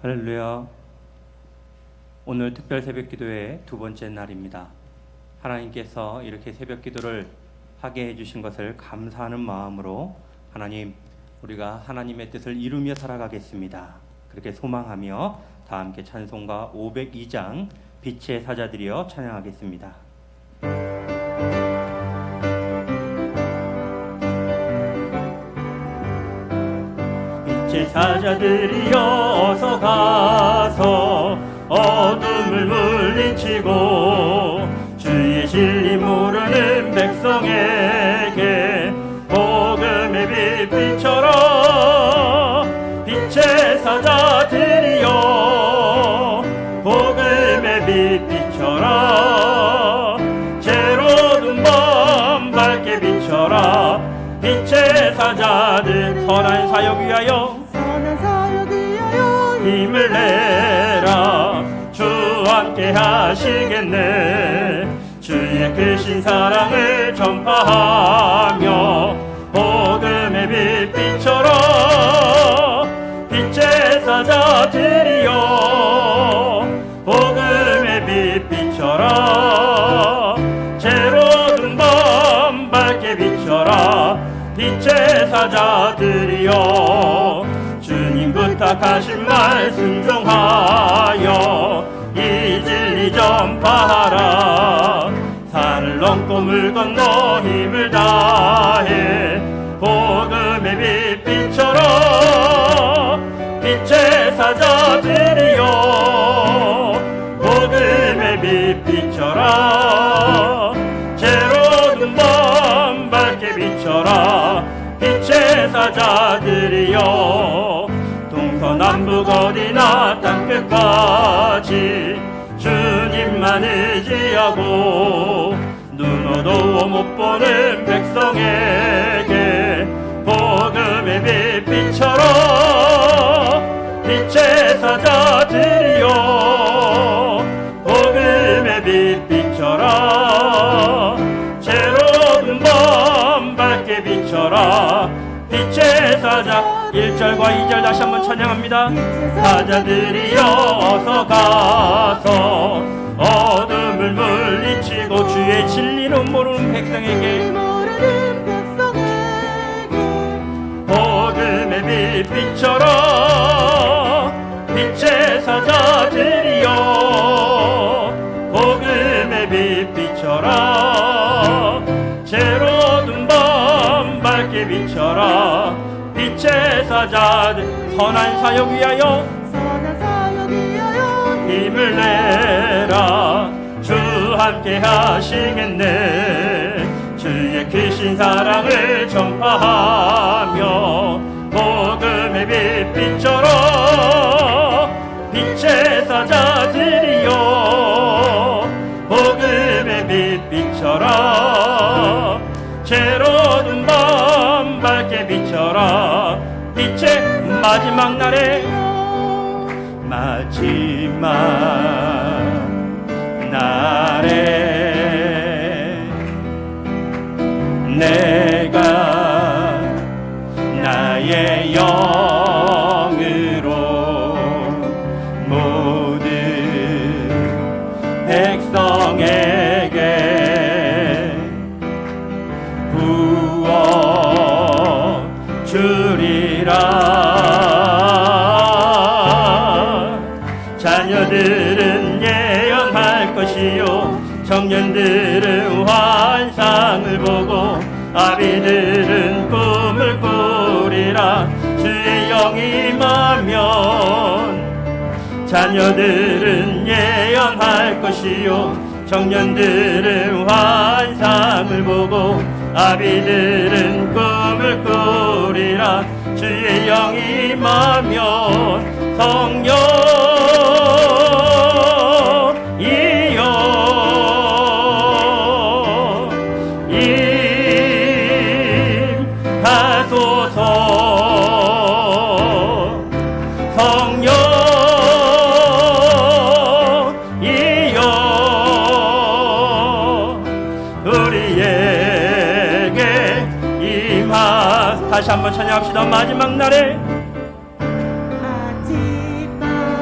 할렐루야. 오늘 특별 새벽 기도의 두 번째 날입니다. 하나님께서 이렇게 새벽 기도를 하게 해주신 것을 감사하는 마음으로 하나님, 우리가 하나님의 뜻을 이루며 살아가겠습니다. 그렇게 소망하며 다 함께 찬송가 502장 빛의 사자들이여 찬양하겠습니다. 빛의 사자들이여 어서 가서 어둠을 물리치고 주의 진리 모르는 백성에게 복음의 빛 비춰라. 빛의 사자들이여 복음의 빛 비춰라. 죄로운 밤 밝게 비춰라. 빛의 사자들 선한 사역 위하여 힘을 내라. 주 함께 하시겠네. 주의 크신 사랑을 전파하며 복음의 빛 비춰라. 빛의 사자들이여 복음의 빛 비춰라. 죄로운 밤 밝게 비춰라. 빛의 사자들이여 주님 부탁하신 말 순종하여 이 진리 전파하라. 산을 넘고 물 건너 힘을 다해 복음의 빛 비춰라. 빛의 사자들이여 복음의 빛 비춰라. 죄로운 밤 밝게 비춰라. 빛의 사자들이여 동서남북 어디나 땅끝까지 주님만 의지하고 눈 어두워 못 보는 백성에게 복음의 빛 비춰라. 빛의 사자들이여 복음의 빛 비춰라. 죄로운 밤 밝게 비춰라. 빛의 사자 1절과 2절 다시 한번 찬양합니다. 사자들이여 어서 가서 어둠을 물리치고 주의 진리는 모르는 백성에게 복음의 빛 비춰라. 빛의 사자들이여 복음의 빛 비춰라. 죄로운 밤 밝게 비춰라. 빛의 사자들 선한 사역 위하여 힘을 내라. 주 함께 하시겠네. 주의 크신 사랑을 전파하며 복음의 빛 비춰라. 빛의 사자들이여 복음의 빛 비춰라. 죄로운 밤 밝게 비춰라. 빛의 마지막 날에 내가 나의 영으로 모든 백성에게 부어 주리라. 자녀들은 예언할 것이요 청년들은 환상을 보고 아비들은 꿈을 꾸리라. 주의 영이 임하면 자녀들은 예언할 것이요 청년들은 환상을 보고 아비들은 꿈을 꾸리라. 주의 영이 임하면 성령이여 임하소서. 성령이여 우리에게 임하. 다시 한번 찬양합시다. 마지막 날에 마지막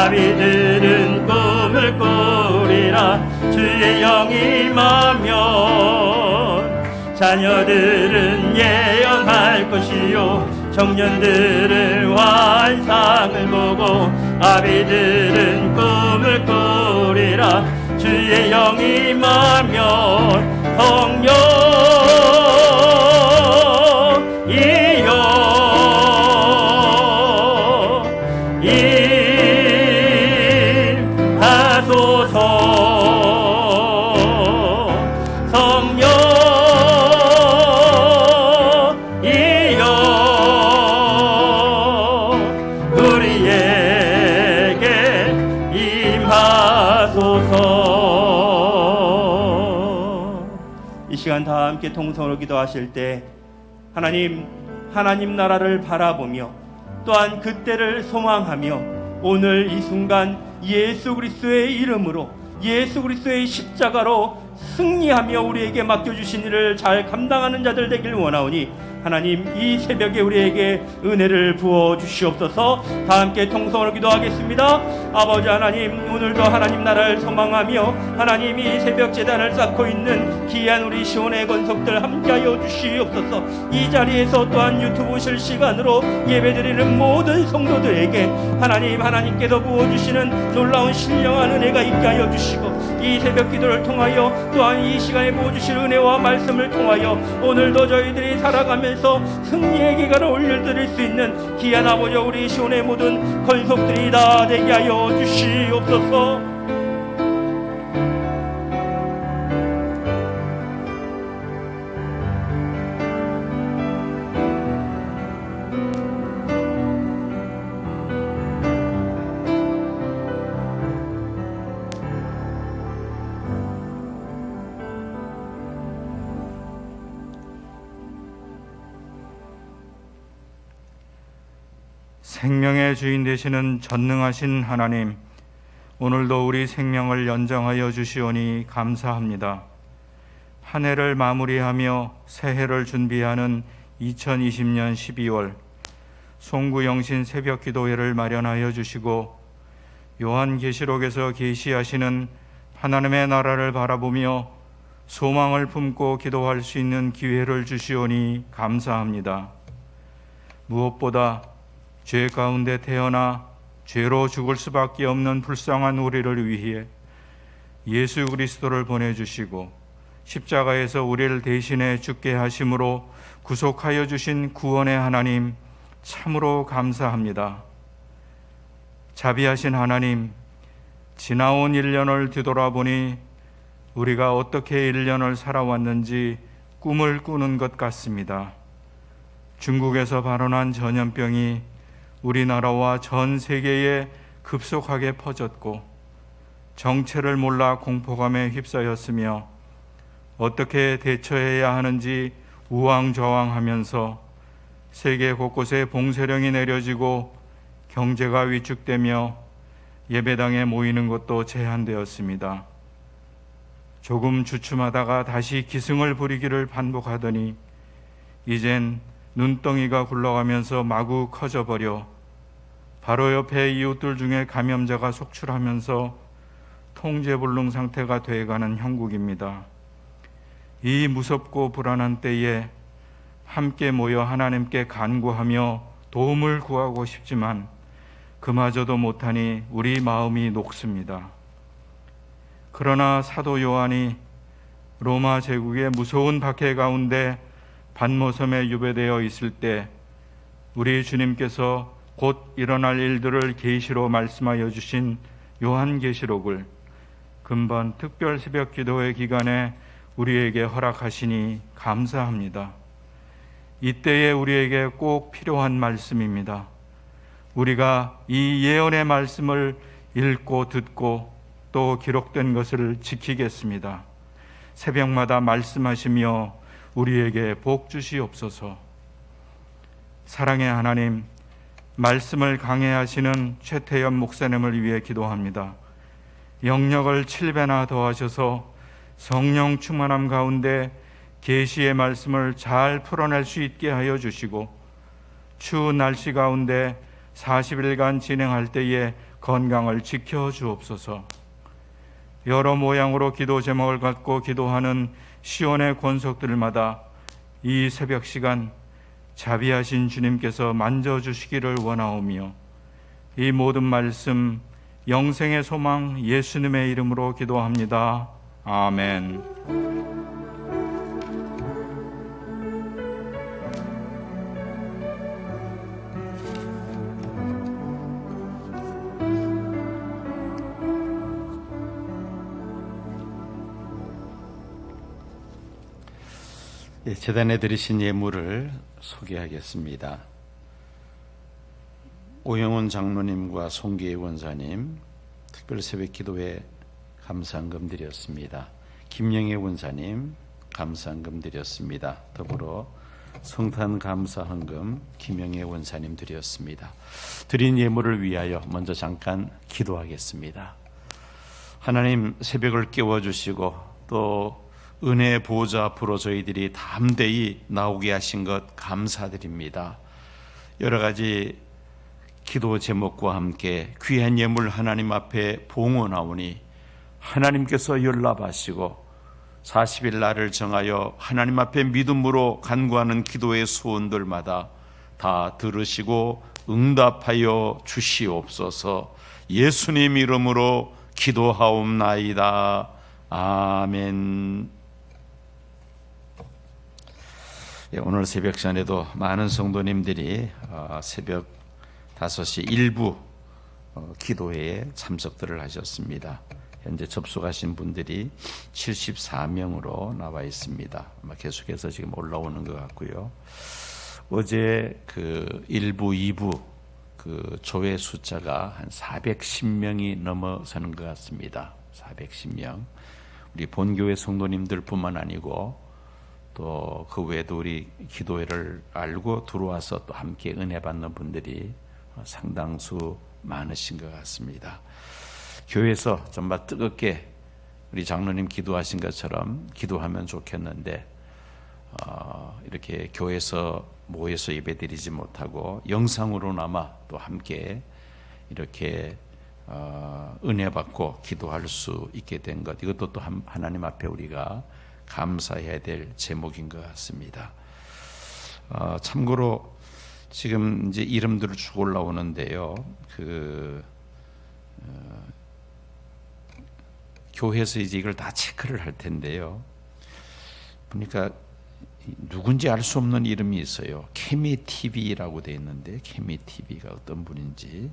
아비들은 꿈을 꾸리라. 주의 영이 임하면 자녀들은 예언할 것이요 청년들은 환상을 보고 아비들은 꿈을 꾸리라. 주의 영이 임하면 성령이여 임하소서. 성령이여 우리에게 임하소서. 이 시간 다 함께 통성으로 기도하실 때 하나님 나라를 바라보며 또한 그때를 소망하며 오늘 이 순간 예수 그리스도의 이름으로 예수 그리스도의 십자가로 승리하며 우리에게 맡겨주신 일을 잘 감당하는 자들 되길 원하오니 하나님 이 새벽에 우리에게 은혜를 부어 주시옵소서. 다 함께 통성으로 기도하겠습니다. 아버지 하나님, 오늘도 하나님 나라를 소망하며 하나님 이 새벽 제단을 쌓고 있는 귀한 우리 시온의 권속들 함께하여 주시옵소서. 이 자리에서 또한 유튜브 실시간으로 예배드리는 모든 성도들에게 하나님께서 부어주시는 놀라운 신령한 은혜가 있게 하여 주시고 이 새벽 기도를 통하여 또한 이 시간에 부어주실 은혜와 말씀을 통하여 오늘도 저희들이 살아가면서 승리의 기간을 올려드릴 수 있는 귀한 아버지 우리 시온의 모든 권속들이 다 되게 하여 주시옵소서. 생명의 주인 되시는 전능하신 하나님, 오늘도 우리 생명을 연장하여 주시오니 감사합니다. 한 해를 마무리하며 새해를 준비하는 2020년 12월 송구영신 새벽 기도회를 마련하여 주시고 요한계시록에서 계시하시는 하나님의 나라를 바라보며 소망을 품고 기도할 수 있는 기회를 주시오니 감사합니다. 무엇보다 죄 가운데 태어나 죄로 죽을 수밖에 없는 불쌍한 우리를 위해 예수 그리스도를 보내주시고 십자가에서 우리를 대신해 죽게 하심으로 구속하여 주신 구원의 하나님, 참으로 감사합니다. 자비하신 하나님, 지나온 1년을 뒤돌아보니 우리가 어떻게 1년을 살아왔는지 꿈을 꾸는 것 같습니다. 중국에서 발원한 전염병이 우리나라와 전 세계에 급속하게 퍼졌고 정체를 몰라 공포감에 휩싸였으며 어떻게 대처해야 하는지 우왕좌왕하면서 세계 곳곳에 봉쇄령이 내려지고 경제가 위축되며 예배당에 모이는 것도 제한되었습니다. 조금 주춤하다가 다시 기승을 부리기를 반복하더니 이젠 눈덩이가 굴러가면서 마구 커져버려 바로 옆에 이웃들 중에 감염자가 속출하면서 통제불능 상태가 돼가는 형국입니다. 이 무섭고 불안한 때에 함께 모여 하나님께 간구하며 도움을 구하고 싶지만 그마저도 못하니 우리 마음이 녹습니다. 그러나 사도 요한이 로마 제국의 무서운 박해 가운데 반모섬에 유배되어 있을 때 우리 주님께서 곧 일어날 일들을 계시로 말씀하여 주신 요한계시록을 금번 특별 새벽 기도회 기간에 우리에게 허락하시니 감사합니다. 이때에 우리에게 꼭 필요한 말씀입니다. 우리가 이 예언의 말씀을 읽고 듣고 또 기록된 것을 지키겠습니다. 새벽마다 말씀하시며 우리에게 복 주시옵소서. 사랑의 하나님, 말씀을 강해하시는 최태연 목사님을 위해 기도합니다. 영력을 7배나 더하셔서 성령 충만함 가운데 계시의 말씀을 잘 풀어낼 수 있게 하여 주시고 추운 날씨 가운데 40일간 진행할 때에 건강을 지켜 주옵소서. 여러 모양으로 기도 제목을 갖고 기도하는 시온의 권속들마다 이 새벽 시간 자비하신 주님께서 만져주시기를 원하오며, 이 모든 말씀 영생의 소망 예수님의 이름으로 기도합니다. 아멘. 재단에 드리신 예물을 소개하겠습니다. 오영훈 장로님과 송기혜 원사님 특별 새벽 기도회 감사헌금 드렸습니다. 김영애 원사님 감사헌금 드렸습니다. 더불어 성탄 감사헌금 김영애 원사님 드렸습니다. 드린 예물을 위하여 먼저 잠깐 기도하겠습니다. 하나님, 새벽을 깨워주시고 또 은혜의 보좌 앞으로 저희들이 담대히 나오게 하신 것 감사드립니다. 여러 가지 기도 제목과 함께 귀한 예물 하나님 앞에 봉헌하오니 하나님께서 연락하시고 40일 날을 정하여 하나님 앞에 믿음으로 간구하는 기도의 소원들마다 다 들으시고 응답하여 주시옵소서. 예수님 이름으로 기도하옵나이다. 아멘. 오늘 새벽 시간에도 많은 성도님들이 새벽 5시 일부 기도회에 참석들을 하셨습니다. 현재 접속하신 분들이 74명으로 나와 있습니다. 아마 계속해서 지금 올라오는 것 같고요. 어제 그 1부, 2부 그 조회 숫자가 한 410명이 넘어서는 것 같습니다. 410명. 우리 본교회 성도님들 뿐만 아니고 또 그 외에도 우리 기도회를 알고 들어와서 또 함께 은혜 받는 분들이 상당수 많으신 것 같습니다. 교회에서 정말 뜨겁게 우리 장로님 기도하신 것처럼 기도하면 좋겠는데 이렇게 교회에서 모여서 예배드리지 못하고 영상으로나마 또 함께 이렇게 은혜 받고 기도할 수 있게 된 것, 이것도 또 하나님 앞에 우리가 감사해야 될 제목인 것 같습니다. 참고로 지금 이제 이름들을 쭉 올라오는데요. 교회에서 이제 이걸 다 체크를 할 텐데요. 보니까 누군지 알 수 없는 이름이 있어요. 케미 TV라고 되어 있는데 케미 TV가 어떤 분인지.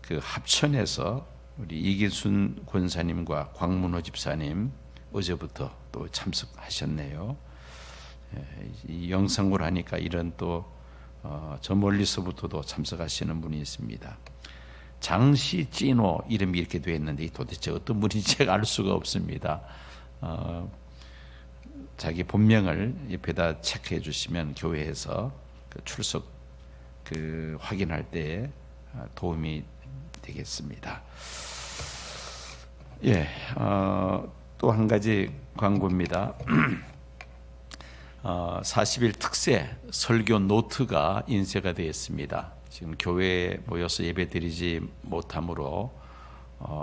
그 합천에서 우리 이기순 권사님과 광문호 집사님 어제부터 또 참석하셨네요. 이 영상을 하니까 이런 또 저 멀리서부터도 참석하시는 분이 있습니다. 장시찐호 이름이 이렇게 되어 있는데 도대체 어떤 분인지 제가 알 수가 없습니다. 자기 본명을 옆에다 체크해 주시면 교회에서 그 출석 확인할 때 도움이 되겠습니다. 예, 또 한 가지 광고입니다. 40일 특세 설교 노트가 인쇄가 되었습니다. 지금 교회에 모여서 예배드리지 못함으로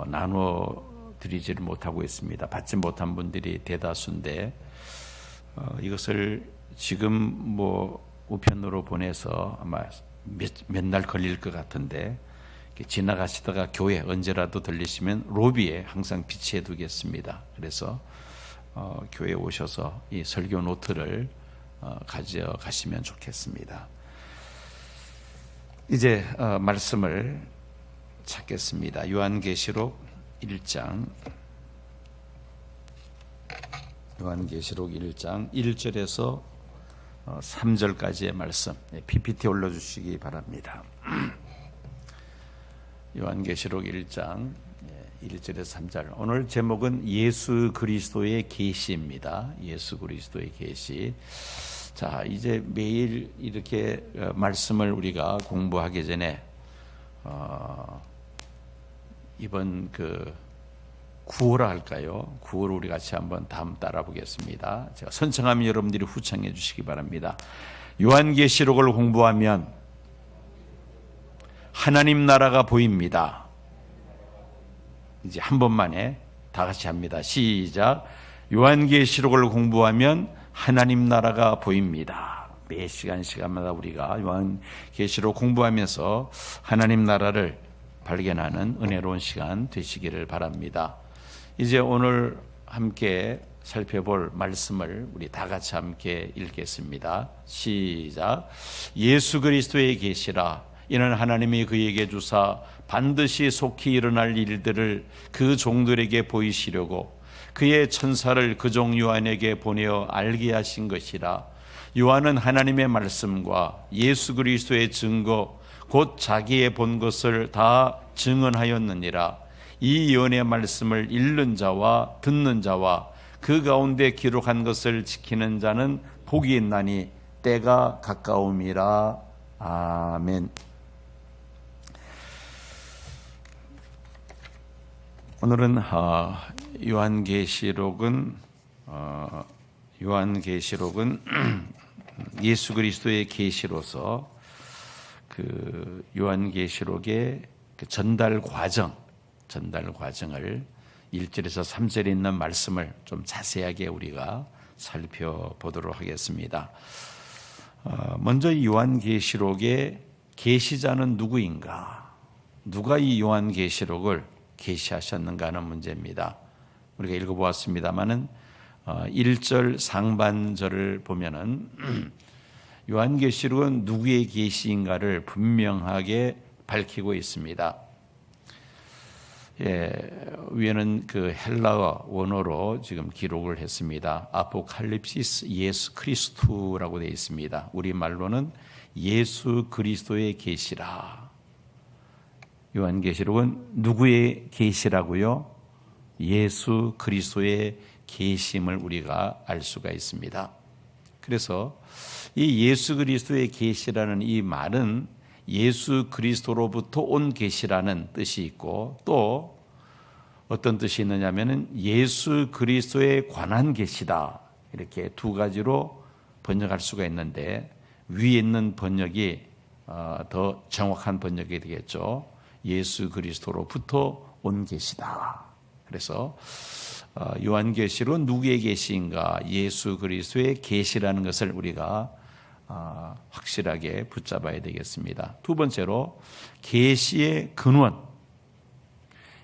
나눠 드리지를 못하고 있습니다. 받지 못한 분들이 대다수인데 이것을 지금 우편으로 보내서 아마 몇 날 걸릴 것 같은데 지나가시다가 교회 언제라도 들리시면 로비에 항상 비치해 두겠습니다. 그래서 교회에 오셔서 이 설교 노트를 가져가시면 좋겠습니다. 이제 말씀을 찾겠습니다. 요한계시록 1장 1절에서 3절까지의 말씀, PPT 올려주시기 바랍니다. 요한계시록 1장 1절에서 3절. 오늘 제목은 예수 그리스도의 계시입니다. 예수 그리스도의 계시. 자, 이제 매일 이렇게 말씀을 우리가 공부하기 전에 이번 9월 할까요? 9월 우리 같이 한번 다음 따라 보겠습니다. 제가 선창하면 여러분들이 후창해 주시기 바랍니다. 요한계시록을 공부하면 하나님 나라가 보입니다. 이제 한 번만에 다 같이 합니다. 시작. 요한계시록을 공부하면 하나님 나라가 보입니다. 매 시간마다 우리가 요한계시록 공부하면서 하나님 나라를 발견하는 은혜로운 시간 되시기를 바랍니다. 이제 오늘 함께 살펴볼 말씀을 우리 다 같이 함께 읽겠습니다. 시작. 예수 그리스도의 계시라. 이는 하나님이 그에게 주사 반드시 속히 일어날 일들을 그 종들에게 보이시려고 그의 천사를 그 종 요한에게 보내어 알게 하신 것이라. 요한은 하나님의 말씀과 예수 그리스도의 증거 곧 자기의 본 것을 다 증언하였느니라. 이 예언의 말씀을 읽는 자와 듣는 자와 그 가운데 기록한 것을 지키는 자는 복이 있나니 때가 가까움이라. 아멘. 오늘은 요한계시록은 예수 그리스도의 계시로서 그 요한계시록의 그 전달 과정을 1절에서 3절에 있는 말씀을 좀 자세하게 우리가 살펴보도록 하겠습니다. 먼저 이 요한계시록의 계시자는 누구인가? 누가 이 요한계시록을 계시하셨는가 하는 문제입니다. 우리가 읽어보았습니다마는 1절 상반절을 보면은 요한계시록은 누구의 계시인가를 분명하게 밝히고 있습니다. 위에는 그 헬라어 원어로 지금 기록을 했습니다. 아포칼립시스 예수 그리스도라고 되어 있습니다. 우리말로는 예수 그리스도의 계시라. 요한계시록은 누구의 계시라고요? 예수 그리스도의 계심을 우리가 알 수가 있습니다. 그래서 이 예수 그리스도의 계시라는 이 말은 예수 그리스도로부터 온 계시라는 뜻이 있고 또 어떤 뜻이 있느냐면은 예수 그리스도에 관한 계시다. 이렇게 두 가지로 번역할 수가 있는데 위에 있는 번역이 더 정확한 번역이 되겠죠. 예수 그리스도로부터 온 계시다. 그래서 요한계시록은 누구의 계시인가? 예수 그리스도의 계시라는 것을 우리가 확실하게 붙잡아야 되겠습니다. 두 번째로 계시의 근원.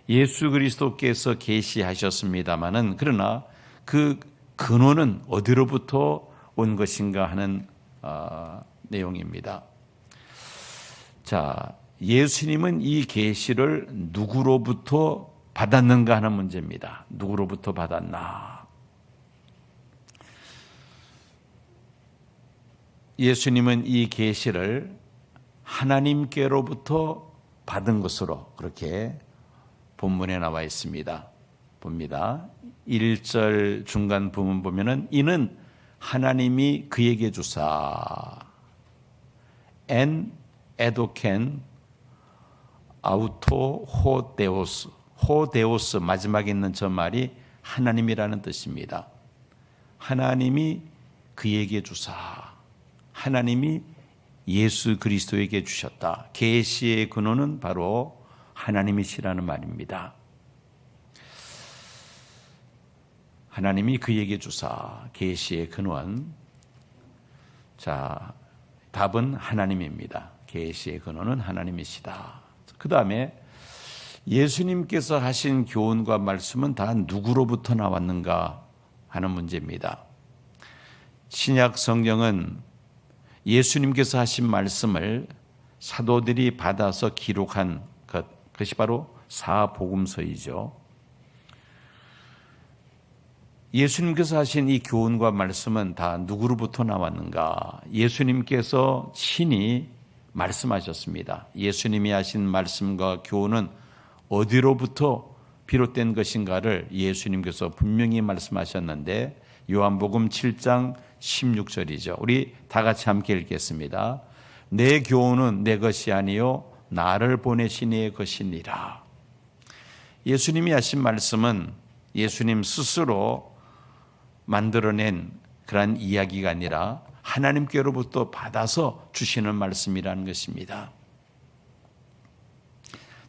예수 그리스도께서 계시하셨습니다마는 그러나 그 근원은 어디로부터 온 것인가 하는 내용입니다. 자, 예수님은 이 계시를 누구로부터 받았는가 하는 문제입니다. 누구로부터 받았나? 예수님은 이 계시를 하나님께로부터 받은 것으로 그렇게 본문에 나와 있습니다. 봅니다. 1절 중간 부분 보면은 이는 하나님이 그에게 주사 엔 에도켄 아우토 호데오스 호데오스 마지막에 있는 저 말이 하나님이라는 뜻입니다. 하나님이 그에게 주사 하나님이 예수 그리스도에게 주셨다. 계시의 근원은 바로 하나님이시라는 말입니다. 하나님이 그에게 주사 계시의 근원. 자, 답은 하나님입니다. 계시의 근원은 하나님이시다. 그 다음에 예수님께서 하신 교훈과 말씀은 다 누구로부터 나왔는가 하는 문제입니다. 신약 성경은 예수님께서 하신 말씀을 사도들이 받아서 기록한 그것이 바로 사복음서이죠. 예수님께서 하신 이 교훈과 말씀은 다 누구로부터 나왔는가? 예수님께서 친히 말씀하셨습니다. 예수님이 하신 말씀과 교훈은 어디로부터 비롯된 것인가를 예수님께서 분명히 말씀하셨는데 요한복음 7장 16절이죠. 우리 다 같이 함께 읽겠습니다. 내 교훈은 내 것이 아니요 나를 보내신 이의 것이니라. 예수님이 하신 말씀은 예수님 스스로 만들어낸 그런 이야기가 아니라 하나님께로부터 받아서 주시는 말씀이라는 것입니다.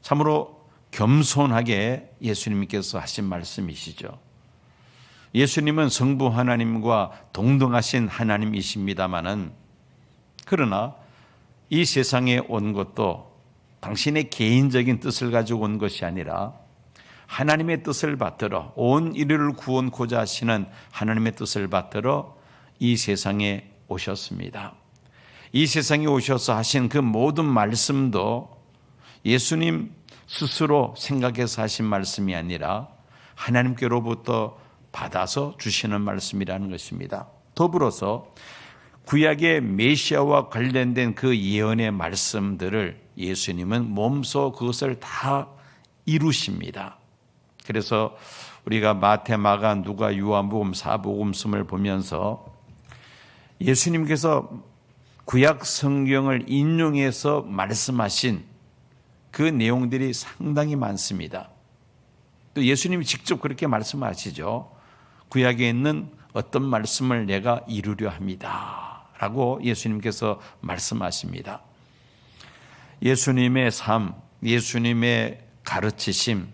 참으로 겸손하게 예수님께서 하신 말씀이시죠. 예수님은 성부 하나님과 동등하신 하나님이십니다마는 그러나 이 세상에 온 것도 당신의 개인적인 뜻을 가지고 온 것이 아니라 하나님의 뜻을 받들어 온 인류를 구원코자 하시는 하나님의 뜻을 받들어 이 세상에 오셨습니다. 이 세상에 오셔서 하신 그 모든 말씀도 예수님 스스로 생각해서 하신 말씀이 아니라 하나님께로부터 받아서 주시는 말씀이라는 것입니다. 더불어서 구약의 메시아와 관련된 그 예언의 말씀들을 예수님은 몸소 그것을 다 이루십니다. 그래서 우리가 마태, 마가, 누가, 요한복음, 사복음서를 보면서 예수님께서 구약 성경을 인용해서 말씀하신 그 내용들이 상당히 많습니다. 또 예수님이 직접 그렇게 말씀하시죠. 구약에 있는 어떤 말씀을 내가 이루려 합니다 라고 예수님께서 말씀하십니다. 예수님의 삶, 예수님의 가르치심,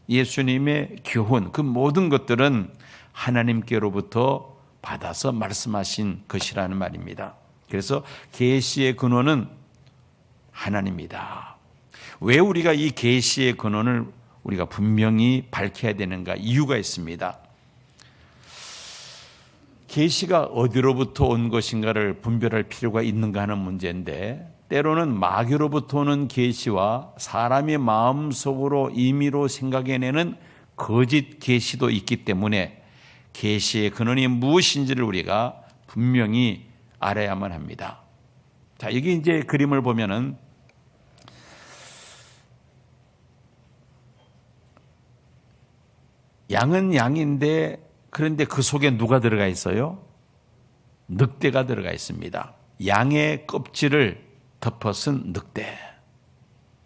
예수님의 교훈, 그 모든 것들은 하나님께로부터 받아서 말씀하신 것이라는 말입니다. 그래서 계시의 근원은 하나님이다. 왜 우리가 이 계시의 근원을 우리가 분명히 밝혀야 되는가? 이유가 있습니다. 계시가 어디로부터 온 것인가를 분별할 필요가 있는가 하는 문제인데, 때로는 마귀로부터 오는 계시와 사람의 마음속으로 임의로 생각해내는 거짓 계시도 있기 때문에 계시의 근원이 무엇인지를 우리가 분명히 알아야만 합니다. 자, 여기 이제 그림을 보면은 양은 양인데 그런데 그 속에 누가 들어가 있어요? 늑대가 들어가 있습니다. 양의 껍질을 덮어쓴 늑대.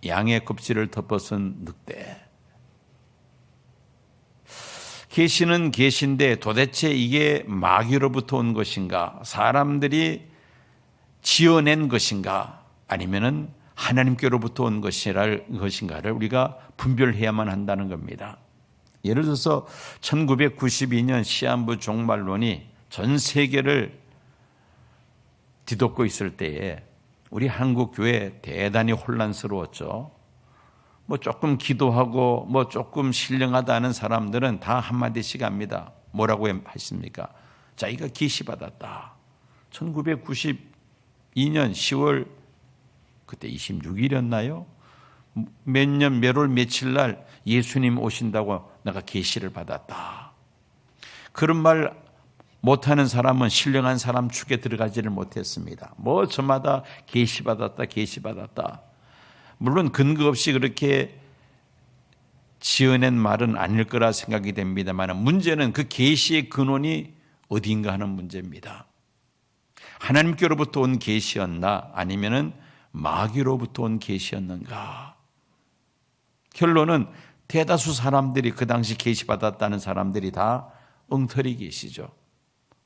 양의 껍질을 덮어쓴 늑대. 계시는 계시인데 도대체 이게 마귀로부터 온 것인가? 사람들이 지어낸 것인가? 아니면은 하나님께로부터 온 것인가를 우리가 분별해야만 한다는 겁니다. 예를 들어서 1992년 시한부 종말론이 전 세계를 뒤덮고 있을 때에 우리 한국 교회 대단히 혼란스러웠죠. 뭐 조금 기도하고 뭐 조금 신령하다는 사람들은 다 한마디씩 합니다. 뭐라고 하십니까? 자기가 계시받았다. 1992년 10월 그때 26일이었나요? 몇 월 며칠 날 예수님 오신다고 내가 계시를 받았다. 그런 말 못하는 사람은 신령한 사람 축에 들어가지를 못했습니다. 뭐 저마다 계시받았다 계시받았다. 물론 근거 없이 그렇게 지어낸 말은 아닐 거라 생각이 됩니다만 문제는 그 계시의 근원이 어디인가 하는 문제입니다. 하나님께로부터 온 계시였나 아니면은 마귀로부터 온 계시였는가? 결론은 대다수 사람들이 그 당시 계시받았다는 사람들이 다 엉터리 계시죠.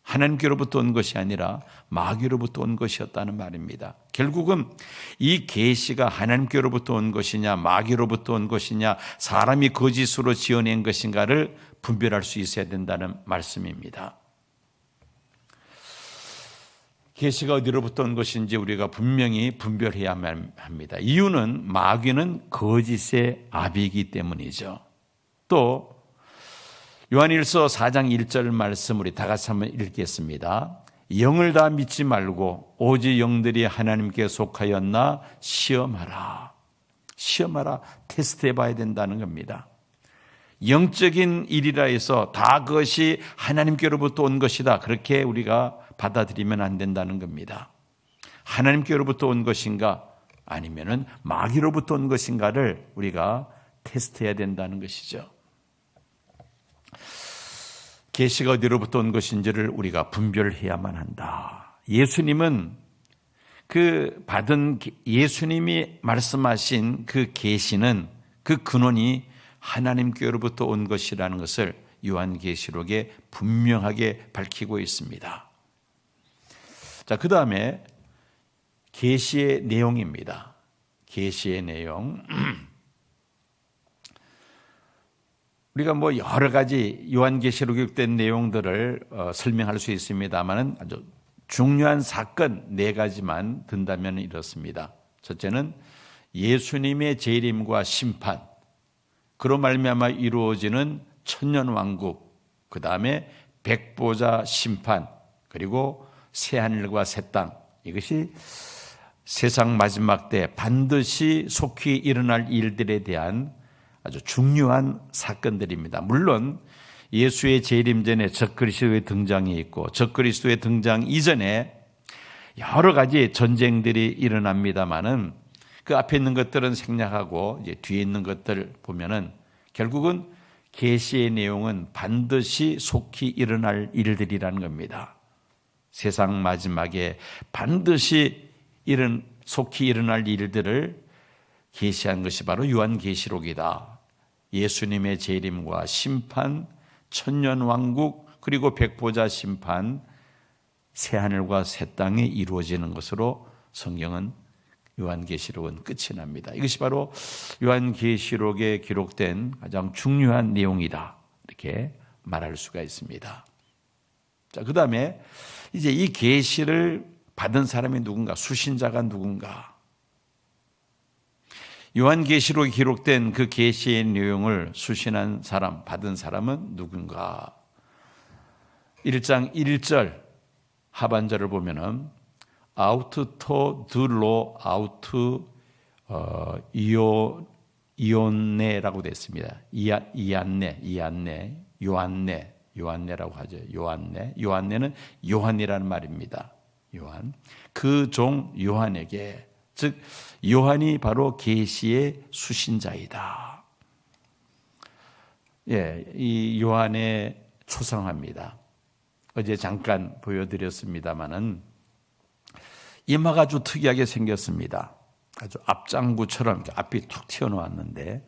하나님께로부터 온 것이 아니라 마귀로부터 온 것이었다는 말입니다. 결국은 이 계시가 하나님께로부터 온 것이냐 마귀로부터 온 것이냐 사람이 거짓으로 지어낸 것인가를 분별할 수 있어야 된다는 말씀입니다. 계시가 어디로부터 온 것인지 우리가 분명히 분별해야만 합니다. 이유는 마귀는 거짓의 아비이기 때문이죠. 또 요한일서 4장 1절 말씀 우리 다 같이 한번 읽겠습니다. 영을 다 믿지 말고 오직 영들이 하나님께 속하였나 시험하라. 시험하라. 테스트해 봐야 된다는 겁니다. 영적인 일이라 해서 다 그것이 하나님께로부터 온 것이다. 그렇게 우리가 받아들이면 안 된다는 겁니다. 하나님께로부터 온 것인가 아니면은 마귀로부터 온 것인가를 우리가 테스트해야 된다는 것이죠. 계시가 어디로부터 온 것인지를 우리가 분별해야만 한다. 예수님은 그 받은 예수님이 말씀하신 그 계시는 그 근원이 하나님께로부터 온 것이라는 것을 요한계시록에 분명하게 밝히고 있습니다. 자, 그 다음에 계시의 내용입니다. 계시의 내용. 우리가 뭐 여러 가지 요한계시록에 기록된 내용들을 설명할 수 있습니다만은 아주 중요한 사건 4가지만 든다면 이렇습니다. 첫째는 예수님의 재림과 심판, 그로 말미암아 이루어지는 천년왕국, 그 다음에 백보자 심판, 그리고 새하늘과 새 땅, 이것이 세상 마지막 때 반드시 속히 일어날 일들에 대한 아주 중요한 사건들입니다. 물론 예수의 재림 전에 적그리스도의 등장이 있고 적그리스도의 등장 이전에 여러 가지 전쟁들이 일어납니다마는 그 앞에 있는 것들은 생략하고 이제 뒤에 있는 것들 보면은 결국은 계시의 내용은 반드시 속히 일어날 일들이라는 겁니다. 세상 마지막에 반드시 속히 일어날 일들을 계시한 것이 바로 요한계시록이다. 예수님의 재림과 심판, 천년왕국, 그리고 백보자 심판, 새하늘과 새 땅에 이루어지는 것으로 성경은 요한계시록은 끝이 납니다. 이것이 바로 요한계시록에 기록된 가장 중요한 내용이다, 이렇게 말할 수가 있습니다. 자, 그 다음에 이제 이 계시를 받은 사람이 누군가, 수신자가 누군가. 요한계시록에 기록된 그 계시의 내용을 수신한 사람, 받은 사람은 누군가. 1장 1절 하반절을 보면은 아우트토 들로 아우트 이온네라고 되어 있습니다. 요한네라고 하죠. 요한네는 요한이라는 말입니다. 요한. 그 종 요한에게, 즉 요한이 바로 계시의 수신자이다. 예, 이 요한의 초상화입니다. 어제 잠깐 보여드렸습니다마는 이마가 아주 특이하게 생겼습니다. 아주 앞장구처럼 앞이 툭 튀어나왔는데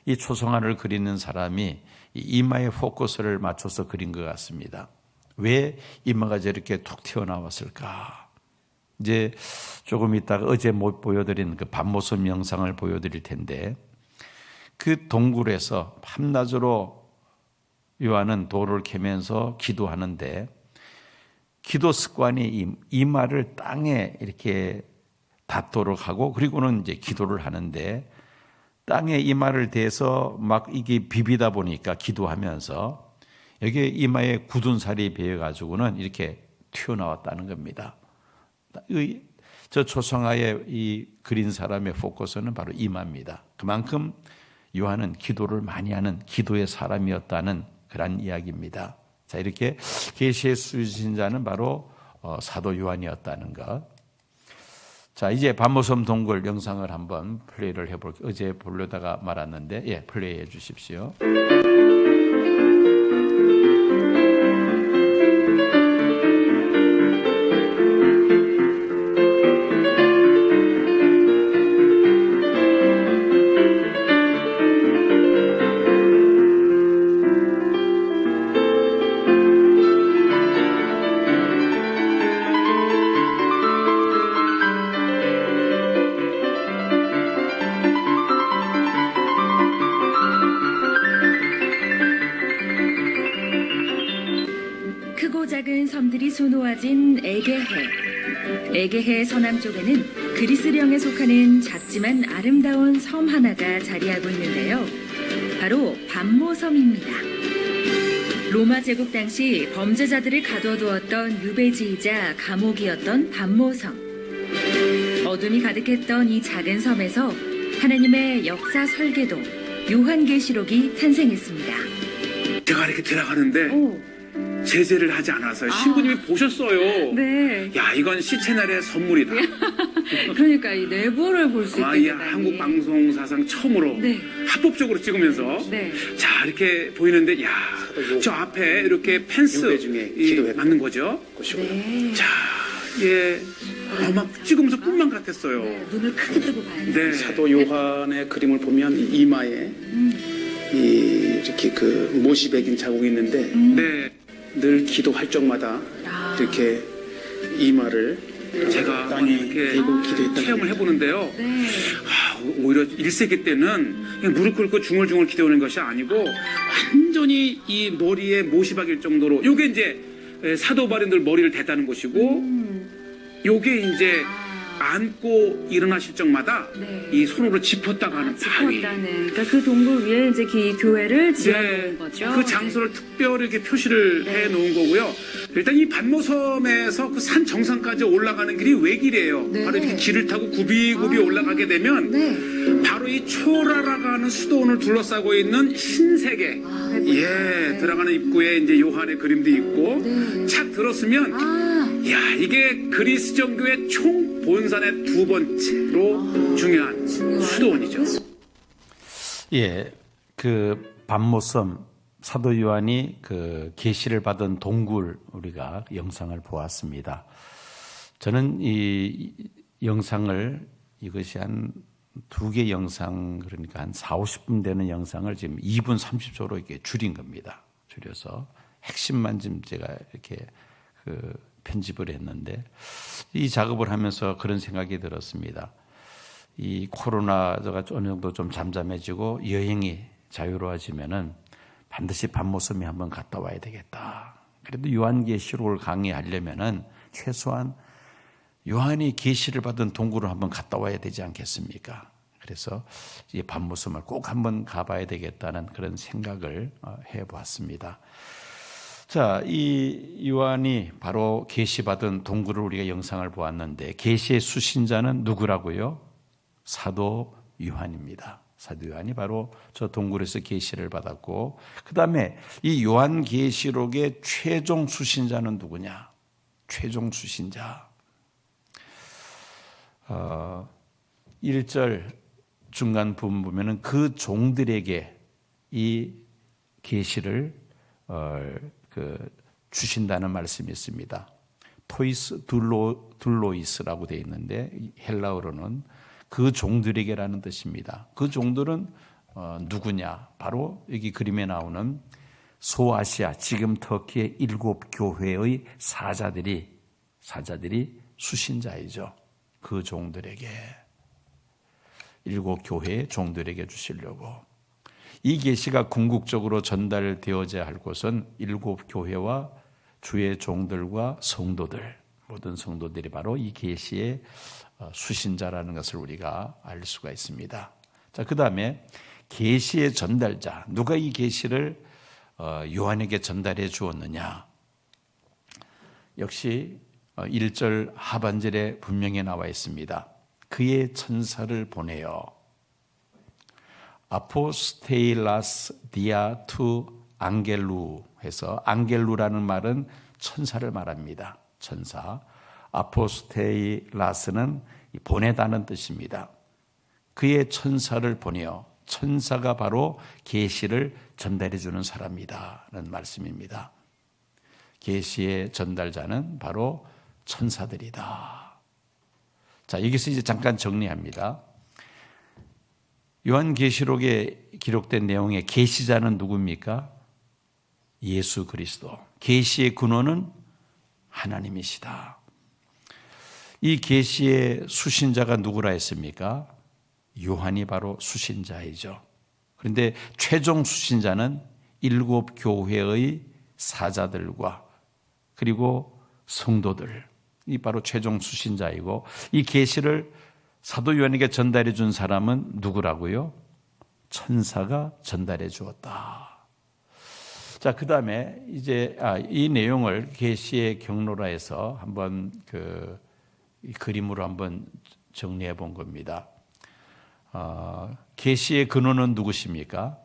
이 초상화를 그리는 사람이 이마에 포커스를 맞춰서 그린 것 같습니다. 왜 이마가 저렇게 툭 튀어나왔을까? 이제 조금 있다가 어제 못 보여드린 그 밤모습 영상을 보여드릴 텐데, 그 동굴에서 밤낮으로 요한은 돌을 캐면서 기도하는데 기도 습관이 이마를 땅에 이렇게 닿도록 하고, 그리고는 이제 기도를 하는데 땅에 이마를 대서 막 이게 비비다 보니까 기도하면서 여기에 이마에 굳은 살이 베어가지고는 이렇게 튀어나왔다는 겁니다. 저 초상화에 이 그린 사람의 포커스는 바로 이마입니다. 그만큼 요한은 기도를 많이 하는 기도의 사람이었다는 그런 이야기입니다. 자, 이렇게 계시의 수신자는 바로 사도 요한이었다는 것. 자, 이제 밤모섬 동굴 영상을 한번 플레이를 해볼게요. 어제 보려다가 말았는데, 예, 플레이해 주십시오. 크고 작은 섬들이 수놓아진 에게해. 에게해 서남쪽에는 그리스령에 속하는 작지만 아름다운 섬 하나가 자리하고 있는데요. 바로 밤모섬입니다. 로마 제국 당시 범죄자들을 가둬두었던 유배지이자 감옥이었던 밤모섬. 어둠이 가득했던 이 작은 섬에서 하나님의 역사 설계도 요한계시록이 탄생했습니다. 제가 이렇게 들어가는데 제재를 하지 않아서 신부님이 보셨어요. 네. 야, 이건 시체날의 선물이다. 그러니까 이 내부를 볼 수 이 한국 방송 사상 처음으로 네. 합법적으로 찍으면서 네. 자, 이렇게 보이는데, 야, 저 앞에 이렇게 펜스 맞는 거죠. 네. 자, 예, 막 찍으면서 꿈만 같았어요. 네, 눈을 크게 뜨고 봐야 돼요. 네. 사도 요한의 그림을 보면 이 이마에 이렇게 그 못이 베긴 자국이 있는데 네. 늘 기도할 적마다 이렇게 이마를 제가 땅에 이렇게 대고 기도했다는 체험을 해보는데요. 네. 오히려 1세기 때는 그냥 무릎 꿇고 중얼중얼 기도하는 것이 아니고 완전히 이 머리에 못이 박일 정도로 요게 이제 사도 바린들 머리를 댔다는 것이고 요게 이제 안고 일어나실 적마다 네. 이 손으로 짚었다가 하는 바위. 짚었다는. 그러니까 그 동굴 위에 이제 이 교회를 지어놓은 거죠. 그 장소를 특별히 이렇게 표시를 해 놓은 거고요. 일단 이 반모섬에서 그 산 정상까지 올라가는 길이 외길이에요. 네. 바로 이렇게 길을 타고 굽이굽이 올라가게 되면 네. 바로 이 초라라가 하는 수도원을 둘러싸고 있는 신세계 네. 들어가는 입구에 이제 요한의 그림도 있고 네. 착 들었으면 야 이게 그리스 정교의 총 본산의 두 번째로 중요한 수도원이죠. 예, 그 반모섬 사도 요한이 그 계시를 받은 동굴 우리가 영상을 보았습니다. 저는 이 영상을 이것이 한 2개 영상 그러니까 한 40-50분 되는 영상을 지금 2분 30초로 이렇게 줄인 겁니다. 줄여서 핵심만 좀 제가 이렇게 그 편집을 했는데 이 작업을 하면서 그런 생각이 들었습니다. 이 코로나가 어느 정도 좀 잠잠해지고 여행이 자유로워지면은 반드시 반모섬에 한번 갔다 와야 되겠다. 그래도 요한계시록을 강의하려면은 최소한 요한이 계시를 받은 동굴을 한번 갔다 와야 되지 않겠습니까? 그래서 이 반모섬을 꼭 한번 가봐야 되겠다는 그런 생각을 해보았습니다. 자, 이 요한이 바로 계시받은 동굴을 우리가 영상을 보았는데 계시의 수신자는 누구라고요? 사도 요한입니다. 사도 요한이 바로 저 동굴에서 계시를 받았고 그 다음에 이 요한계시록의 최종 수신자는 누구냐? 최종 수신자 1절 중간 부분 보면은 그 종들에게 이 계시를 주신다는 말씀이 있습니다. 토이스 둘로이스라고 되어 있는데 헬라어로는 그 종들에게라는 뜻입니다. 그 종들은 누구냐? 바로 여기 그림에 나오는 소아시아 지금 터키의 7 교회의 사자들이 수신자이죠. 그 종들에게 7 교회의 종들에게 주시려고 이 계시가 궁극적으로 전달되어져야 할 곳은 7 교회와 주의 종들과 성도들 모든 성도들이 바로 이 계시의 수신자라는 것을 우리가 알 수가 있습니다. 자, 그다음에 계시의 전달자 누가 이 계시를 요한에게 전달해 주었느냐? 역시 1절 하반절에 분명히 나와 있습니다. 그의 천사를 보내어 아포스테일라스 디아 투 앙겔루 해서 앙겔루라는 말은 천사를 말합니다. 천사. 아포스테일라스는 보내다는 뜻입니다. 그의 천사를 보내어 천사가 바로 계시를 전달해 주는 사람이다라는 말씀입니다. 계시의 전달자는 바로 천사들이다. 자, 여기서 이제 잠깐 정리합니다. 요한계시록에 기록된 내용의 계시자는 누굽니까? 예수 그리스도. 계시의 근원은 하나님이시다. 이 계시의 수신자가 누구라 했습니까? 요한이 바로 수신자이죠. 그런데 최종 수신자는 7 교회의 사자들과 그리고 성도들, 이 바로 최종 수신자이고 이 계시를 사도 요한에게 전달해 준 사람은 누구라고요? 천사가 전달해 주었다. 자, 그다음에 이제 이 내용을 계시의 경로라 해서 한번 이 그림으로 한번 정리해 본 겁니다. 계시의 근원은 누구십니까?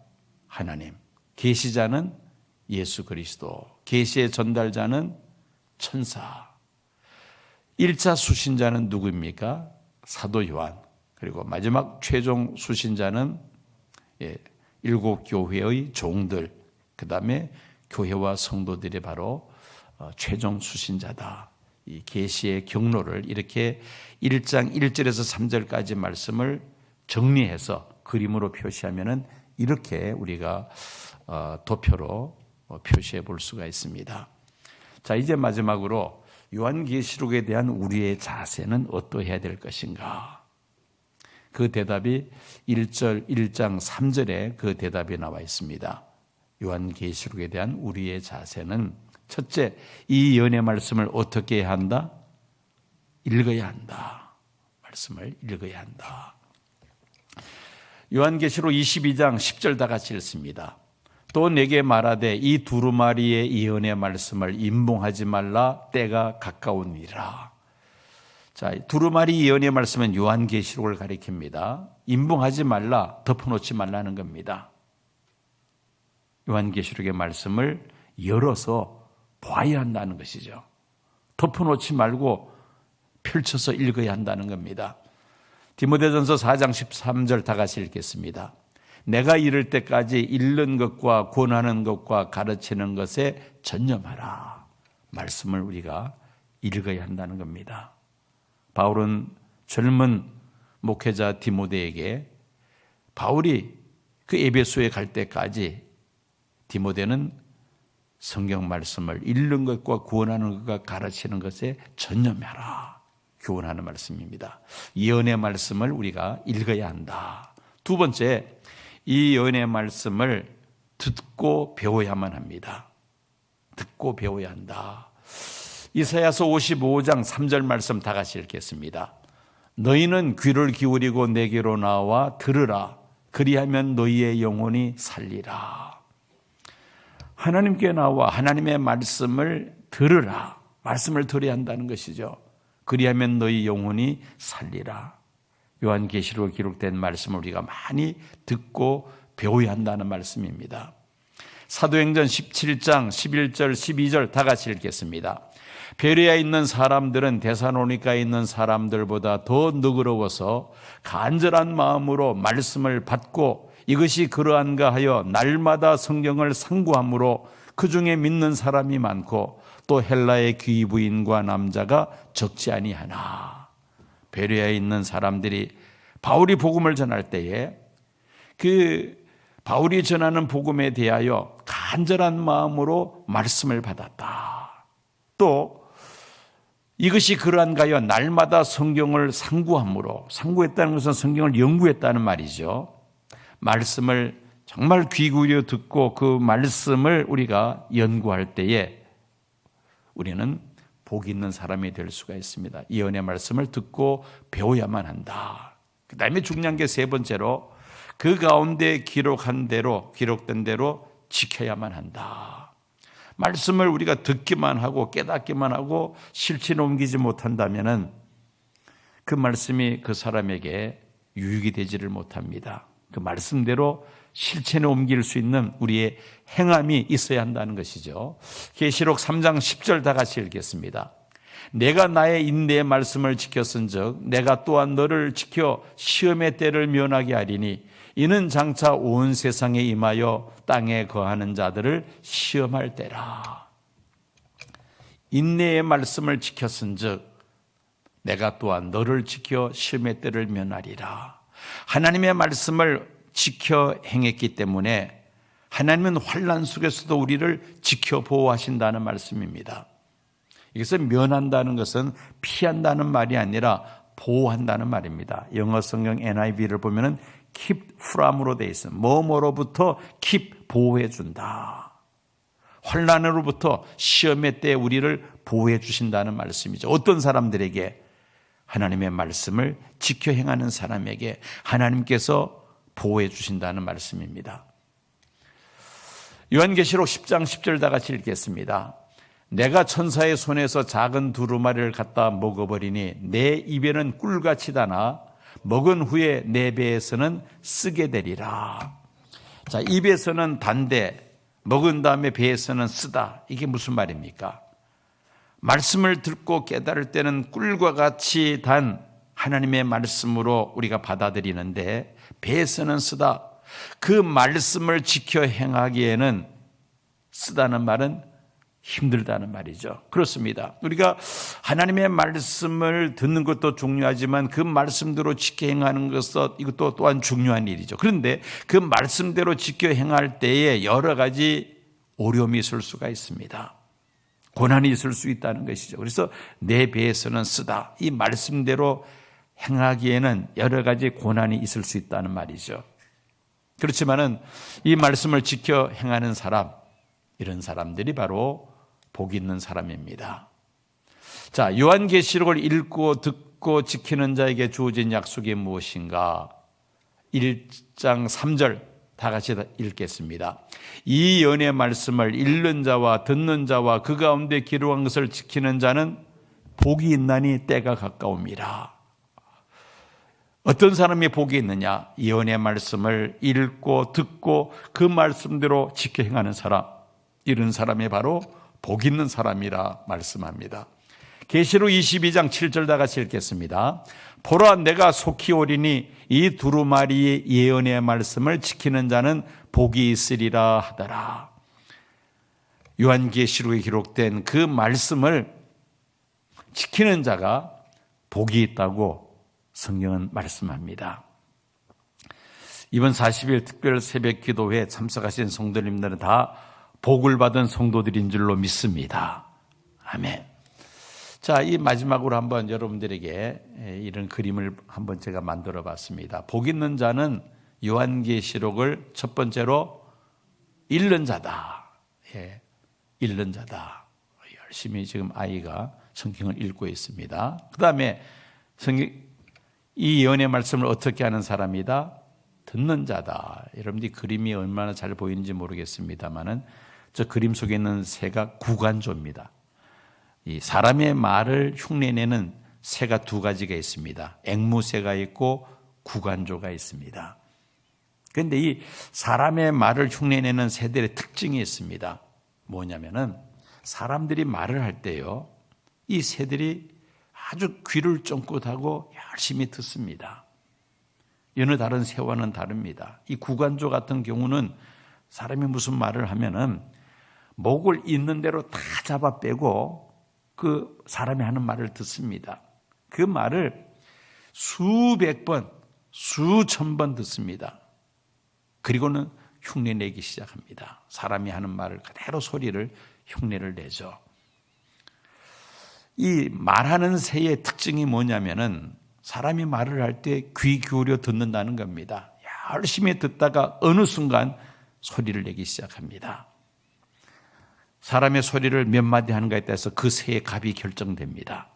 하나님. 계시자는 예수 그리스도. 계시의 전달자는 천사. 1차 수신자는 누구입니까? 사도 요한. 그리고 마지막 최종 수신자는 7 교회의 종들. 그 다음에 교회와 성도들이 바로 최종 수신자다. 이 계시의 경로를 이렇게 1장 1절에서 3절까지 말씀을 정리해서 그림으로 표시하면은 이렇게 우리가 도표로 표시해 볼 수가 있습니다. 자, 이제 마지막으로 요한계시록에 대한 우리의 자세는 어떠해야 될 것인가? 그 대답이 1장 3절에 그 대답이 나와 있습니다. 요한계시록에 대한 우리의 자세는 첫째, 이 연의 말씀을 어떻게 해야 한다? 읽어야 한다. 말씀을 읽어야 한다. 요한계시록 22장 10절 다 같이 읽습니다. 또 내게 말하되 이 두루마리의 예언의 말씀을 임봉하지 말라, 때가 가까우니라. 자, 두루마리 예언의 말씀은 요한계시록을 가리킵니다. 임봉하지 말라, 덮어놓지 말라는 겁니다. 요한계시록의 말씀을 열어서 봐야 한다는 것이죠. 덮어놓지 말고 펼쳐서 읽어야 한다는 겁니다. 디모데전서 4장 13절 다 같이 읽겠습니다. 내가 이를 때까지 읽는 것과 권하는 것과 가르치는 것에 전념하라. 말씀을 우리가 읽어야 한다는 겁니다. 바울은 젊은 목회자 디모데에게 바울이 그 에베소에 갈 때까지 디모데는 성경 말씀을 읽는 것과 구원하는 것과 가르치는 것에 전념하라. 교훈하는 말씀입니다. 예언의 말씀을 우리가 읽어야 한다. 두 번째, 이 예언의 말씀을 듣고 배워야만 합니다. 듣고 배워야 한다. 이사야서 55장 3절 말씀 다 같이 읽겠습니다. 너희는 귀를 기울이고 내게로 나와 들으라. 그리하면 너희의 영혼이 살리라. 하나님께 나와 하나님의 말씀을 들으라. 말씀을 들어야 한다는 것이죠. 그리하면 너희 영혼이 살리라. 요한계시록에 기록된 말씀을 우리가 많이 듣고 배워야 한다는 말씀입니다. 사도행전 17장 11절 12절 다 같이 읽겠습니다. 베레아에 있는 사람들은 데살로니가에 있는 사람들보다 더 너그러워서 간절한 마음으로 말씀을 받고 이것이 그러한가 하여 날마다 성경을 상고함으로 그 중에 믿는 사람이 많고 또 헬라의 귀부인과 남자가 적지 아니하나. 베레아에 있는 사람들이 바울이 복음을 전할 때에 그 바울이 전하는 복음에 대하여 간절한 마음으로 말씀을 받았다. 또 이것이 그러한가 하여 날마다 성경을 상고함으로, 상고했다는 것은 성경을 연구했다는 말이죠. 말씀을 정말 귀 기울여 듣고 그 말씀을 우리가 연구할 때에 우리는 복 있는 사람이 될 수가 있습니다. 예언의 말씀을 듣고 배워야만 한다. 그 다음에 중요한 게 세 번째로 그 가운데 기록된 대로 지켜야만 한다. 말씀을 우리가 듣기만 하고 깨닫기만 하고 실천에 옮기지 못한다면 그 말씀이 그 사람에게 유익이 되지를 못합니다. 그 말씀대로 실천에 옮길 수 있는 우리의 행함이 있어야 한다는 것이죠. 계시록 3장 10절 다 같이 읽겠습니다. 내가 나의 인내의 말씀을 지켰은즉 내가 또한 너를 지켜 시험의 때를 면하게 하리니 이는 장차 온 세상에 임하여 땅에 거하는 자들을 시험할 때라. 인내의 말씀을 지켰은즉 내가 또한 너를 지켜 시험의 때를 면하리라. 하나님의 말씀을 지켜 행했기 때문에 하나님은 환난 속에서도 우리를 지켜 보호하신다는 말씀입니다. 이것은 면한다는 것은 피한다는 말이 아니라 보호한다는 말입니다. 영어 성경 NIV를 보면은 keep from으로 되어 있습니다. 뭐뭐로부터 keep 보호해 준다. 환난으로부터 시험의 때에 우리를 보호해 주신다는 말씀이죠. 어떤 사람들에게? 하나님의 말씀을 지켜 행하는 사람에게 하나님께서 보호해 주신다는 말씀입니다. 요한계시록 10장 10절 다 같이 읽겠습니다. 내가 천사의 손에서 작은 두루마리를 갖다 먹어버리니 내 입에는 꿀같이 다나 먹은 후에 내 배에서는 쓰게 되리라. 자, 입에서는 단데 먹은 다음에 배에서는 쓰다. 이게 무슨 말입니까? 말씀을 듣고 깨달을 때는 꿀과 같이 단 하나님의 말씀으로 우리가 받아들이는데 배에서는 쓰다. 그 말씀을 지켜 행하기에는 쓰다는 말은 힘들다는 말이죠. 그렇습니다. 우리가 하나님의 말씀을 듣는 것도 중요하지만 그 말씀대로 지켜 행하는 것도 이것도 또한 중요한 일이죠. 그런데 그 말씀대로 지켜 행할 때에 여러 가지 어려움이 있을 수가 있습니다. 고난이 있을 수 있다는 것이죠. 그래서 내 배에서는 쓰다. 이 말씀대로 행하기에는 여러 가지 고난이 있을 수 있다는 말이죠. 그렇지만은 이 말씀을 지켜 행하는 사람, 이런 사람들이 바로 복 있는 사람입니다. 자, 요한계시록을 읽고 듣고 지키는 자에게 주어진 약속이 무엇인가? 1장 3절 다 같이 읽겠습니다. 이 연의 말씀을 읽는 자와 듣는 자와 그 가운데 기록한 것을 지키는 자는 복이 있나니 때가 가까움이라. 어떤 사람이 복이 있느냐? 이 연의 말씀을 읽고 듣고 그 말씀대로 지켜 행하는 사람, 이런 사람이 바로 복 있는 사람이라 말씀합니다. 계시록 22장 7절 다 같이 읽겠습니다. 보라, 내가 속히 오리니 이 두루마리의 예언의 말씀을 지키는 자는 복이 있으리라 하더라. 요한계시록에 기록된 그 말씀을 지키는 자가 복이 있다고 성경은 말씀합니다. 이번 40일 특별 새벽 기도회에 참석하신 성도님들은 다 복을 받은 성도들인 줄로 믿습니다. 아멘. 자, 이 마지막으로 한번 여러분들에게 이런 그림을 한번 제가 만들어 봤습니다. 복 있는 자는 요한계시록을 첫 번째로 읽는 자다. 예, 읽는 자다. 열심히 지금 아이가 성경을 읽고 있습니다. 그 다음에 이 예언의 말씀을 어떻게 하는 사람이다? 듣는 자다. 여러분들이 그림이 얼마나 잘 보이는지 모르겠습니다만은 저 그림 속에 있는 새가 구간조입니다. 이 사람의 말을 흉내내는 새가 두 가지가 있습니다. 앵무새가 있고 구간조가 있습니다. 그런데 이 사람의 말을 흉내내는 새들의 특징이 있습니다. 뭐냐면은 사람들이 말을 할 때요, 이 새들이 아주 귀를 쫑긋하고 열심히 듣습니다. 여느 다른 새와는 다릅니다. 이 구간조 같은 경우는 사람이 무슨 말을 하면은 목을 있는 대로 다 잡아 빼고 그 사람이 하는 말을 듣습니다. 그 말을 수백 번, 수천 번 듣습니다. 그리고는 흉내내기 시작합니다. 사람이 하는 말을 그대로 소리를 흉내를 내죠. 이 말하는 새의 특징이 뭐냐면은 사람이 말을 할 때 귀 기울여 듣는다는 겁니다. 열심히 듣다가 어느 순간 소리를 내기 시작합니다. 사람의 소리를 몇 마디 하는가에 따라서 그 새의 값이 결정됩니다.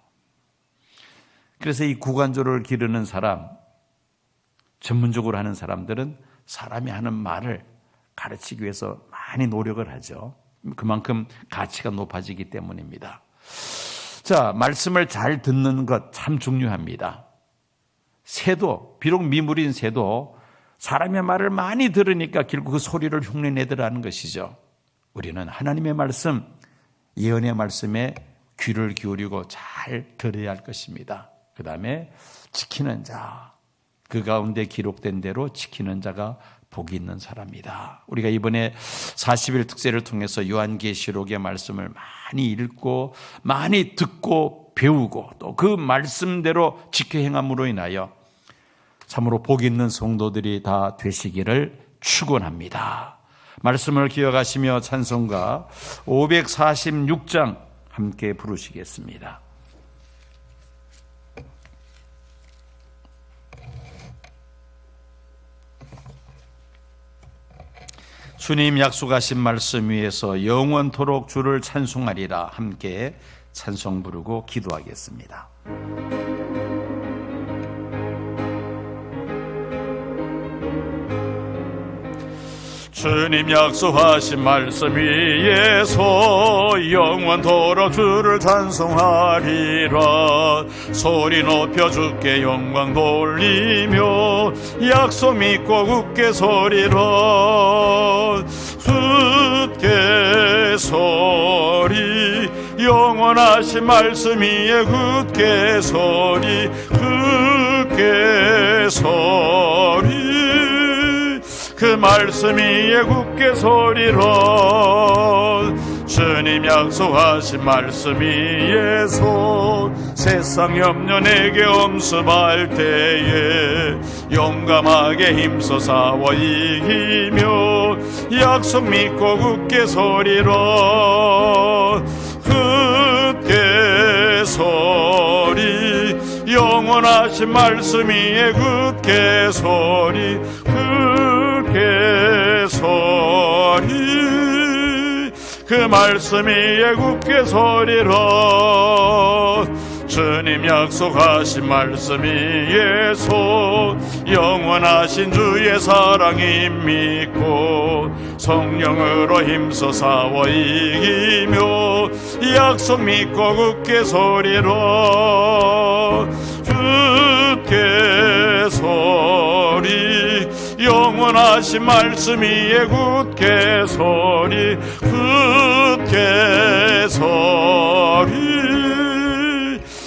그래서 이 구간조를 기르는 사람, 전문적으로 하는 사람들은 사람이 하는 말을 가르치기 위해서 많이 노력을 하죠. 그만큼 가치가 높아지기 때문입니다. 자, 말씀을 잘 듣는 것 참 중요합니다. 새도, 비록 미물인 새도 사람의 말을 많이 들으니까 결국 그 소리를 흉내내더라는 것이죠. 우리는 하나님의 말씀, 예언의 말씀에 귀를 기울이고 잘 들어야 할 것입니다. 그 다음에 지키는 자, 그 가운데 기록된 대로 지키는 자가 복이 있는 사람이다. 우리가 이번에 40일 특세를 통해서 요한계시록의 말씀을 많이 읽고 많이 듣고 배우고 또 그 말씀대로 지켜 행함으로 인하여 참으로 복 있는 성도들이 다 되시기를 축원합니다. 말씀을 기억하시며 찬송가 546장 함께 부르시겠습니다. 주님 약속하신 말씀 위에서 영원토록 주를 찬송하리라. 함께 찬송 부르고 기도하겠습니다. 주님 약속하신 말씀 위에서 영원토록 주를 찬송하리라. 소리 높여 주께 영광 돌리며 약속 믿고 굳게 서리라. 굳게 서리 영원하신 말씀 위에 굳게 서리 굳게 서리 그 말씀 위에 굳게 서리라. 주님 약속하신 말씀 위에서 세상 염려 내게 엄습할 때에 용감하게 힘써 싸워 이기며 약속 믿고 굳게 서리라. 굳게 서리 영원 영원하신 말씀이 굳게 서리 그 말씀이 굳게 서리라. 주님 약속하신 말씀이 예수 영원하신 주의 사랑이 믿고 성령으로 힘써 싸워 이기며 약속 믿고 굳게 서리라. 굳게 서리 영원하신 말씀이 굳게 서리 굳게 서리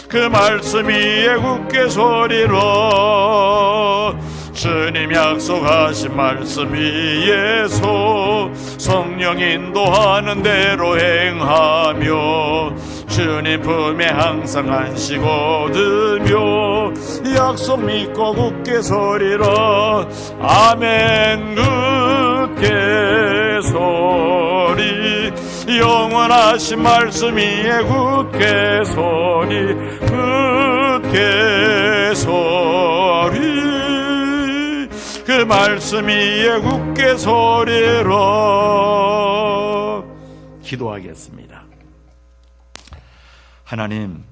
그 말씀이 굳게 서리라. 주님 약속하신 말씀이 예수 성령 인도하는 대로 행하며 주님 품에 항상 안식 얻으며 약속 믿고 굳게 서리라. 아멘. 굳게 서리 영원하신 말씀이 굳게 서리 굳게 서리 그 말씀이 굳게 서리라. 기도하겠습니다. 하나님,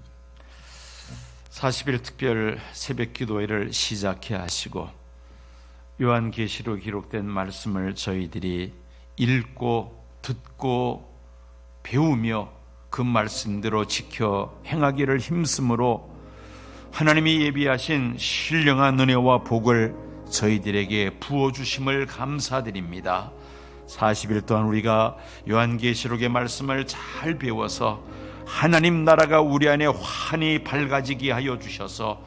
40일 특별 새벽 기도회를 시작해 하시고 요한계시로 기록된 말씀을 저희들이 읽고 듣고 배우며 그 말씀대로 지켜 행하기를 힘쓰므로 하나님이 예비하신 신령한 은혜와 복을 저희들에게 부어주심을 감사드립니다. 40일 동안 우리가 요한계시록의 말씀을 잘 배워서 하나님 나라가 우리 안에 환히 밝아지게 하여 주셔서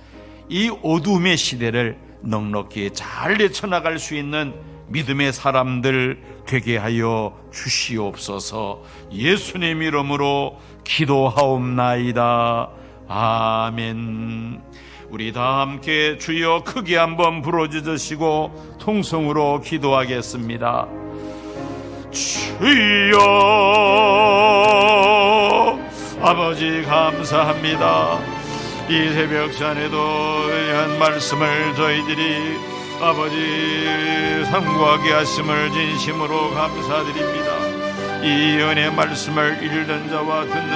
이 어둠의 시대를 넉넉히 잘 헤쳐나갈 수 있는 믿음의 사람들 되게 하여 주시옵소서. 예수님 이름으로 기도하옵나이다. 아멘. 우리 다 함께 주여 크게 한번 부르짖으시고 통성으로 기도하겠습니다. 주여 아버지 감사합니다. 이 새벽 시간에도 한 말씀을 저희들이 아버지 상고하게 하심을 진심으로 감사드립니다. 이 은혜 말씀을 읽는 자와 듣는